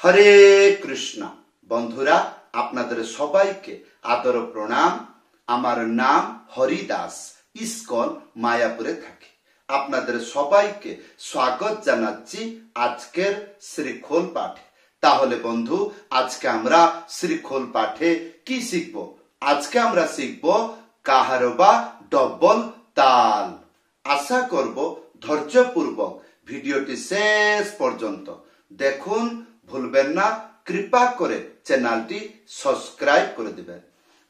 হরে কৃষ্ণ। বন্ধুরা, আপনাদের সবাইকে আদর প্রণাম। আমার নাম হরিদাস, ইস্কন মায়াপুরে থাকি। আপনাদের সবাইকে স্বাগত জানাচ্ছি আজকের শ্রীখোল পাঠে। তাহলে বন্ধু, আজকে আমরা শ্রীখোল পাঠে কি শিখব? আজকে আমরা শিখব কাহারবা ডবল তাল। আশা করব ধৈর্যপূর্বক ভিডিওটি শেষ পর্যন্ত দেখুন। ভুলবেন না, কৃপা করে চ্যানেলটি সাবস্ক্রাইব করে দিবেন।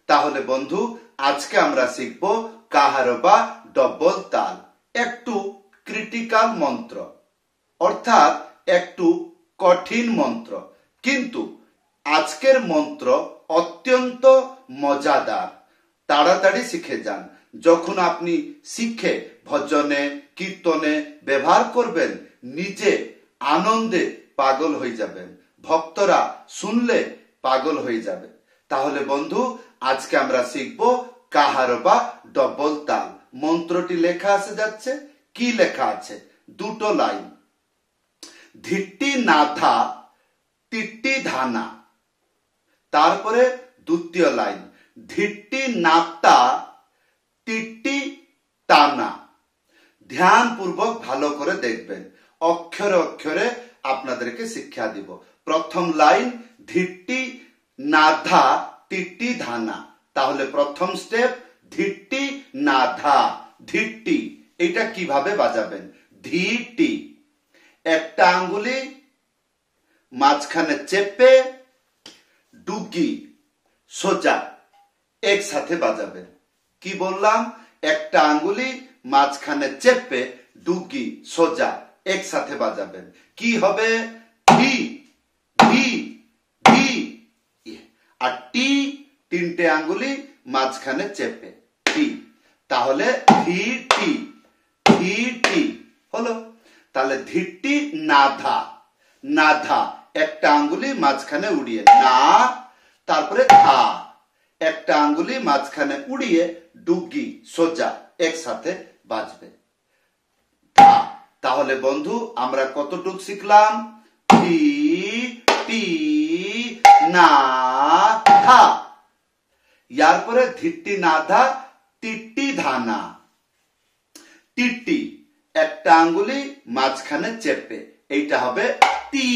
তাহলে বন্ধু, আজকে আমরা শিখব কাহারবা ডবল তাল। একটু ক্রিটিক্যাল মন্ত্র, অর্থাৎ একটু কঠিন মন্ত্র, কিন্তু আজকের মন্ত্র অত্যন্ত মজাদার। তাড়াতাড়ি শিখে যান। যখন আপনি শিখে ভজনে কীর্তনে ব্যবহার করবেন, নিজে আনন্দে পাগল হয়ে যাবেন, ভক্তরা শুনলে পাগল হয়ে যাবে। তাহলে বন্ধু, আজকে আমরা শিখব কাহারবা ডবল তাল। মন্ত্রটি লেখা আছে যাচ্ছে, কি লেখা আছে? দুটো লাইন। ধিট্টি নাধা তিট্টি ধানা। তারপরে দ্বিতীয় লাইন, ধিট্টি নাতা তিট্টি টানা। ধ্যান পূর্বক ভালো করে দেখবেন, অক্ষরে অক্ষরে আপনাদেরকে শিক্ষা দিব। প্রথম লাইন, ধিট্টি নাধা তিট্টি ধানা। তাহলে প্রথম স্টেপ, ধিট্টি নাধা। ধিট্টি এটা কিভাবে বাজাবেন? ধিট্টি, একটা আঙ্গুলি মাঝখানে চেপে ডুগি সোজা একসাথে বাজাবেন। কি বললাম? একটা আঙ্গুলি মাঝখানে চেপে ডুগি সোজা একসাথে বাজাবেন। কি হবে? ধি ধি ধি। আর টি, তিনটে আঙ্গুলি মাঝখানে চেপে টি। তাহলে ধি টি, ধি টি হলো। তাহলে ধিট্টি নাধা। নাধা একটা আঙ্গুলি মাঝখানে উড়িয়ে না, তারপরে ধা, একটা আঙ্গুলি মাঝখানে উড়িয়ে ডুগি সোজা একসাথে বাজবে। ধা। তাহলে বন্ধু, আমরা কতটুক শিখলাম? টি টি না ধা। ইয়ার পরে ধিট্টি নাধা তিট্টি ধানা। টিট্টি একটা আঙ্গুলি মাঝখানে চেপে, এইটা হবে টি।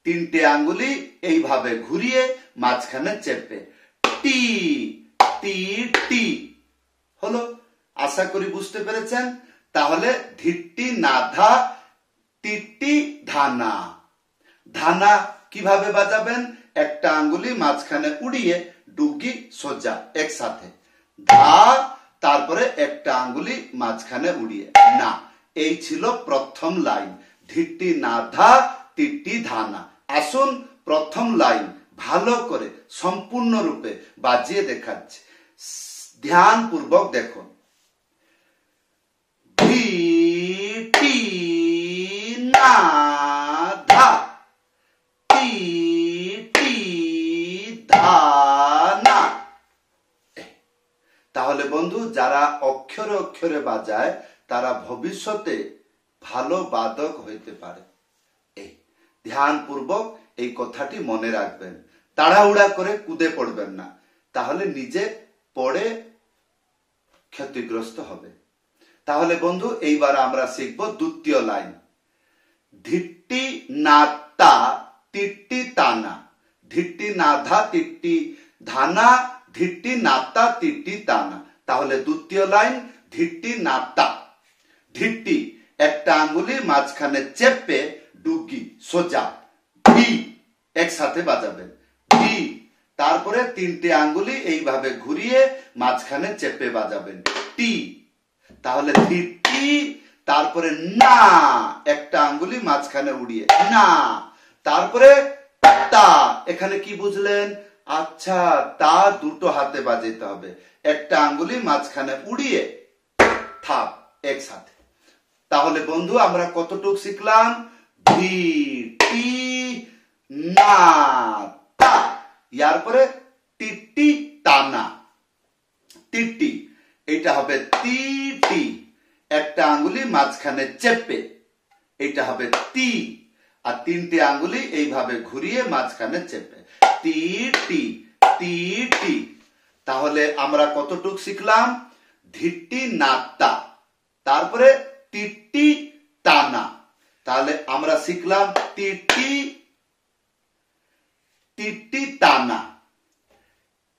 তিনটে আঙ্গুলি এইভাবে ঘুরিয়ে মাঝখানে চেপে টি টি টি হলো। আশা করি বুঝতে পেরেছেন। তাহলে ধিট্টি নাধা তিট্টি ধানা। ধানা কিভাবে বাজাবেন? একটা আঙ্গুলি মাঝখানে উড়িয়ে ডুগি সোজা একসাথে ধা, তারপরে একটা আঙ্গুলি মাঝখানে উড়িয়ে না। এই ছিল প্রথম লাইন, ধিট্টি নাধা তিট্টি ধানা। আসুন প্রথম লাইন ভালো করে সম্পূর্ণরূপে বাজিয়ে দেখাচ্ছি, ধ্যান পূর্বক দেখুন। ধিট্টি নাধা তিট্টি ধানা। তাহলে বন্ধু, যারা অক্ষরে অক্ষরে বাজায় তারা ভবিষ্যতে ভালো বাদক হইতে পারে। এই ধ্যান পূর্বক এই কথাটি মনে রাখবেন। তাড়াহুড়া করে কুদে পড়বেন না, তাহলে নিজে পড়ে ক্ষতিগ্রস্ত হবে। তাহলে বন্ধু, এইবার আমরা শিখব দ্বিতীয় লাইন, ধিট্টি নাতা তিট্টি টানা। ধিট্টি নাধা তিট্টি ধানা, ধিট্টি নাতা তিট্টি টানা। তাহলে দ্বিতীয় লাইন, ধিট্টি নাতা। ধিট্টি একটা আঙ্গুলি মাঝখানে চেপে ডুগি সোজা ভি একসাথে বাজাবেন ভি। তারপরে তিনটে আঙ্গুলি এইভাবে ঘুরিয়ে মাঝখানে চেপে বাজাবেন টি। তাহলে ধিট্টি, তারপরে না, একটা আঙ্গুলি মাঝখানে উড়িয়ে না, তারপরে তা। এখানে কি বুঝলেন? আচ্ছা, তা দুটো হাতে বাজাতে হবে, একটা আঙ্গুলি মাঝখানে উড়িয়ে থাপ একসাথে। তাহলে বন্ধু, আমরা কতটুক শিখলাম? ধিট্টি নাতা। ইয়ার পরে তিট্টি টানা। তিট্টি এটা হবে তিটি, একটা আঙ্গুলি মাঝখানে চেপে, এটা হবে তি। আর 3টি আঙ্গুলি এইভাবে ঘুরিয়ে মাঝখানে চেপে টি টি টি টি। তাহলে আমরা কতটুক শিখলাম? ধিট্টি নাত্তা, তারপরে টিট্টি টানা। তাহলে আমরা শিখলাম টিট্টি টিট্টি টানা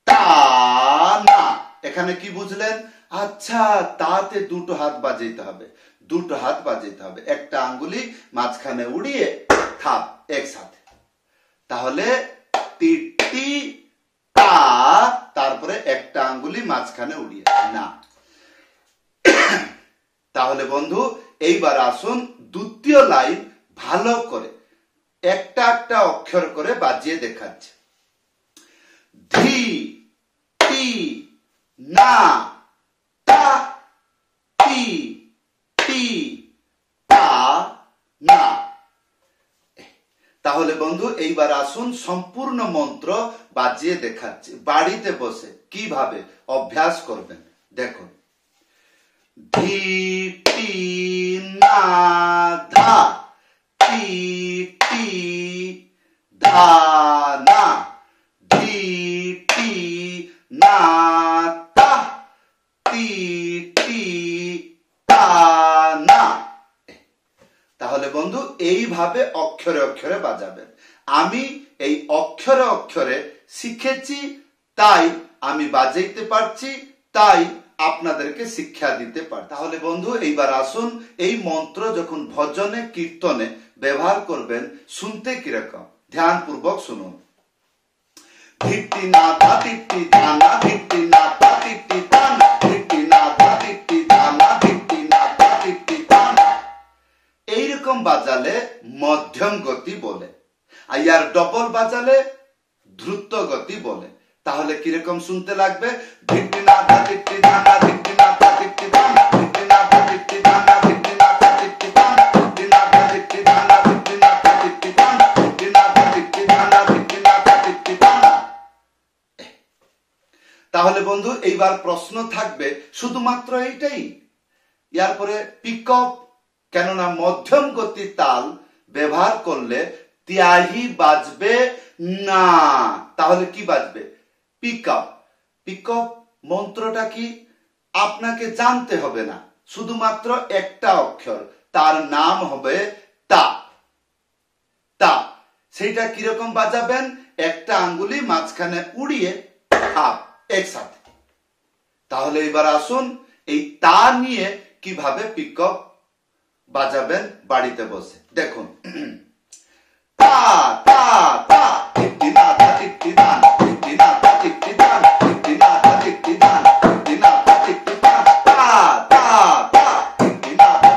টানা। এখানে কি বুঝলেন? আচ্ছা, তাতে দুটো হাত বাজাইতে হবে, দুটো হাত বাজাইতে হবে, একটা আঙ্গুলি মাঝখানে উড়িয়ে থাপ একসাথে। তাহলে টিট্টি টা, তারপরে একটা আঙ্গুলি মাঝখানে উড়িয়ে না। তাহলে বন্ধু এইবার আসুন দ্বিতীয় লাইন ভালো করে একটা একটা অক্ষর করে বাজিয়ে দেখাচ্ছে। ধি টি না তা টি টি তা না। তাহলে বন্ধু এইবার আসুন সম্পূর্ণ মন্ত্র বাজিয়ে দেখাচ্ছি, বাড়িতে বসে কিভাবে অভ্যাস করবেন দেখুন। ধি টি না ধা টি টি ধা না, ধি টি না তা টি টি তা না। তাহলে বন্ধু এইভাবে অক্ষরে অক্ষরে বাজাবেন। আমি এই অক্ষরে অক্ষরে শিখেছি, তাই আমি বাজাইতে পারছি, তাই আপনাদেরকে শিক্ষা দিতে পারি। তাহলে বন্ধু এইবার আসুন এই মন্ত্র যখন ভজনে কীর্তনে ব্যবহার করবেন শুনতে কিরকম, ধ্যানপূর্বক শুনুন। ধিট্টি নাথা ধিট্টি ধানা ধিট্টি নাথা ধিট্টি ধানা ধিট্টি নাথা ধিট্টি ধানা ধিট্টি নাথা ধিট্টি ধানা। এইরকম বাজালে মধ্যম গতি বলে, আর ইয়ার ডবল বাজালে দ্রুত গতি বলে। তাহলে কিরকম শুনতে লাগবে? ধিট্টি নাথা ধিট্টি ধানা ধিট্টি নাথা ধিট্টি ধানা ধিট্টি নাথা ধিট্টি ধানা ধিট্টি নাথা ধিট্টি ধানা ধিট্টি নাথা ধিট্টি ধানা ধিট্টি নাথা ধিট্টি ধানা ধিট্টি নাথা ধিট্টি ধানা ধিট্টি নাথা ধিট্টি ধানা। তাহলে বন্ধু এইবার প্রশ্ন থাকবে শুধুমাত্র এইটাই? ইয়ার পরে পিক আপ, কেননা মধ্যম গতি তাল ব্যবহার করলে ত্যাহি বাজবে না। তাহলে কি বাজবে? Pick up. পিক আপ মন্ত্রটা কি আপনাকে জানতে হবে না, শুধুমাত্র একটা অক্ষর, তার নাম হবে তা। তা সেইটা কিরকম বাজাবেন? একটা আঙ্গুলি মাঝখানে উড়িয়ে থাপ একসাথে। তাহলে এবার আসুন এই তা নিয়ে কিভাবে পিক আপ বাজাবেন বাড়িতে বসে দেখুন। তা তা তা ধিট্টি নাথা ধিট্টি ধানা ধিট্টি নাথা ধিট্টি ধানা ধিট্টি নাথা ধিট্টি ধানা ধিট্টি নাথা ধিট্টি ধানা তা তা তা ধিট্টি নাথা।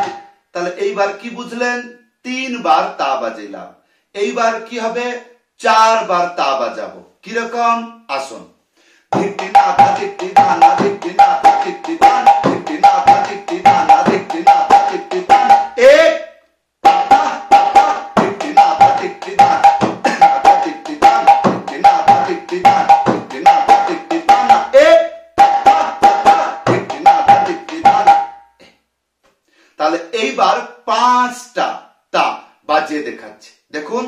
তাহলে এইবার কি বুঝলেন? 3 বার তা বাজাইলাম। এইবার কি হবে? 4 বার তা বাজাবো। কিরকম? আসুন। ধিট্টি নাথা ধিট্টি ধানা ধিট্টি নাথা ধিট্টি ধানা ধিট্টি নাথা ধিট্টি ধানা ধিট্টি নাথা ধিট্টি ধানা। এক তা তা ধিট্টি নাথা ধিট্টি ধানা নাথা ধিট্টি ধানা ধিট্টি নাথা ধিট্টি ধানা ধিট্টি নাথা ধিট্টি ধানা। এক তা তা ধিট্টি নাথা ধিট্টি ধানা। তাহলে এইবার 5টা তা বাজিয়ে দেখাচ্ছি দেখুন।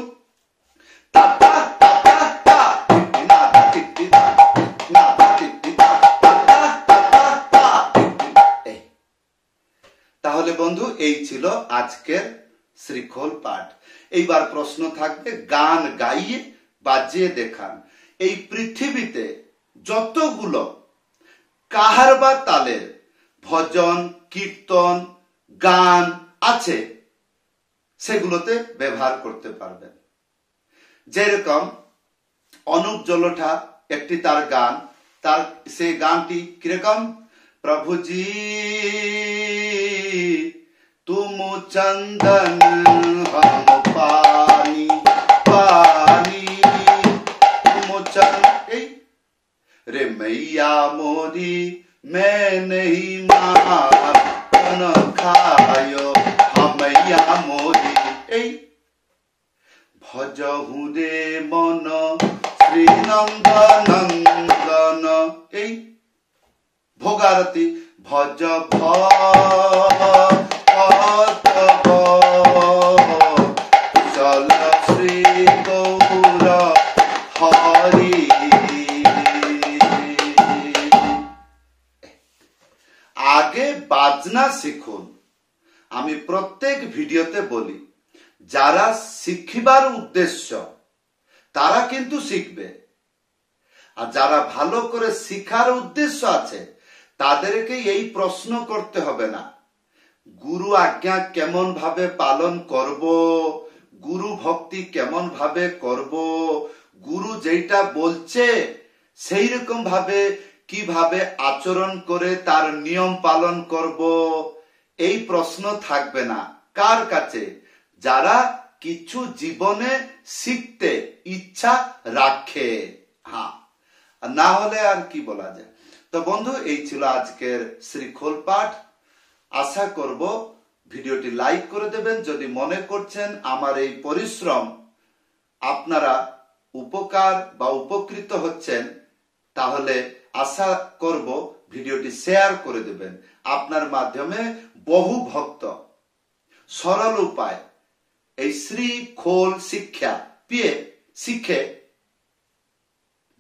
তা তা তা তা তা ধিট্টি নাথা ধিট্টি ধানা নাথা ধিট্টি ধানা তা তা তা তা তা। তাহলে বন্ধু এই ছিল আজকের শ্রীখোল পাঠ। এইবার প্রশ্ন থাকবে গান গাইয়ে বাজিয়ে দেখান। এই পৃথিবীতে যতগুলো কাহার বা তালের ভজন কীর্তন গান আছে সেগুলোতে ব্যবহার করতে পারবেন। যেরকম অনুপ জলোঠা একটি তার গান, তার সেই গানটি কিরকম? প্রভুজি তুম চন্দন हम पानी पानी तुम चंदन रे मैया मोरी मैं नहीं माखन खायो हमैया मोरी भजहु रे मन श्री नंदन এই ভোগারতি ভজ চল আমি প্রত্যেক ভিডিওতে বলি, যারা শিখিবার উদ্দেশ্য তারা কিন্তু শিখবে, আর যারা ভালো করে শিখার উদ্দেশ্য আছে তাদেরকে এই প্রশ্ন করতে হবে না, গুরু আজ্ঞা কেমন ভাবে পালন করব, গুরু ভক্তি কেমন ভাবে করব, গুরু যেটা বলছে সেই রকম ভাবে কিভাবে আচরণ করে তার নিয়ম পালন করব, এই প্রশ্ন থাকবে না। কার কাছে? যারা কিছু জীবনে শিখতে ইচ্ছা রাখে। হ্যাঁ, না হলে আর কি বলা যায়। তো বন্ধু, এই ছিল আজকের শ্রীখোল পাঠ। আশা করব ভিডিওটি লাইক করে দেবেন যদি মনে করছেন আমার এই পরিশ্রম আপনারা উপকার বা উপকৃত হচ্ছেন, তাহলে আশা করব ভিডিওটি শেয়ার করে দেবেন। আপনার মাধ্যমে বহু ভক্ত সরল উপায় এই শ্রীখোল শিক্ষা পেয়ে শিখে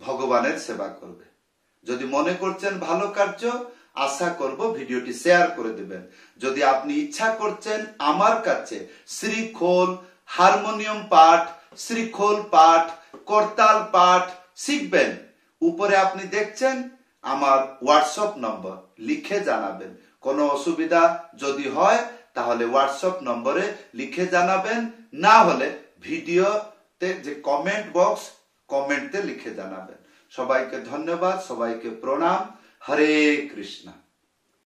ভগবানের সেবা করবে। যদি মনে করছেন ভালো কার্য, আশা করব ভিডিওটি শেয়ার করে দেবেন। যদি আপনি ইচ্ছা করছেন আমার কাছে শ্রীখোল হারমোনিয়াম পাঠ, শ্রীখোল পাঠ, করতাল পাঠ শিখবেন, উপরে আপনি দেখছেন আমার হোয়াটসঅ্যাপ নম্বর, লিখে জানাবেন। কোনো অসুবিধা যদি হয় তাহলে হোয়াটসঅ্যাপ নম্বরে লিখে জানাবেন, না হলে ভিডিওতে যে কমেন্ট বক্স, কমেন্টে লিখে জানাবেন। সবাইকে ধন্যবাদ, সবাইকে প্রণাম। হরে কৃষ্ণ।